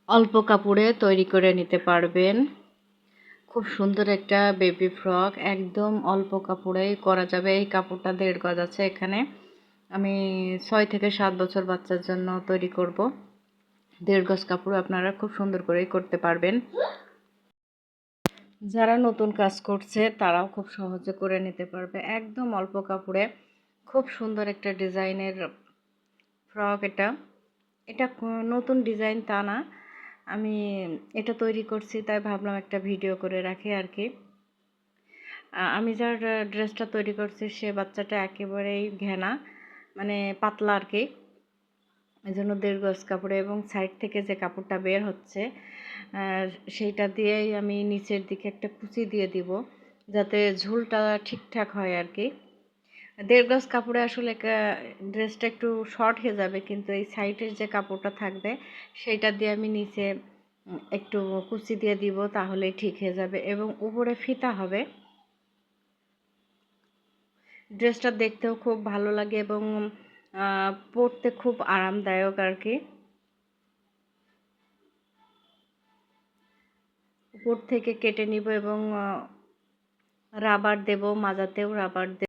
অল্প কাপড়ে তৈরি করে নিতে পারবেন। খুব সুন্দর একটা বেবি ফ্রক, একদম অল্প কাপড়েই করা যাবে। এই কাপড়টা 1.5 গজ আছে এখানে। আমি 6 থেকে 7 বছর বাচ্চার জন্য তৈরি করব। 1.5 গজ কাপড় আপনারা খুব সুন্দর করেই করতে পারবেন। যারা নতুন কাজ করছে তারাও খুব সহজে করে নিতে পারবে। একদম অল্প কাপড়ে খুব সুন্দর একটা ডিজাইনের ফ্রক এটা। এটা নতুন ডিজাইন তা না, আমি এটা তৈরি করছি তাই ভাবলাম একটা ভিডিও করে রাখি আর কি। আমি যার ড্রেসটা তৈরি করছি সে বাচ্চাটা একেবারেই ঘেনা, মানে পাতলা আর কি। এই জন্য 1.5 গজ কাপড়ে এবং সাইড থেকে যে কাপড়টা বের হচ্ছে সেইটা দিয়েই আমি নিচের দিকে একটা কুচি দিয়ে দিব, যাতে ঝুলটা ঠিকঠাক হয় আর কি। 1.5 গজ কাপড়ে আসলে ড্রেসটা একটু শর্ট হয়ে যাবে, কিন্তু এই সাইডের যে কাপড়টা থাকবে সেইটা দিয়ে আমি নিচে একটু কুচি দিয়ে দিব, তাহলেই ঠিক হয়ে যাবে। এবং উপরে ফিতা হবে। ড্রেসটা দেখতেও খুব ভালো লাগে এবং পরতে খুব আরামদায়ক আর কি। উপর থেকে কেটে নিব এবং রাবার দেব, মাজাতেও রাবার দেব।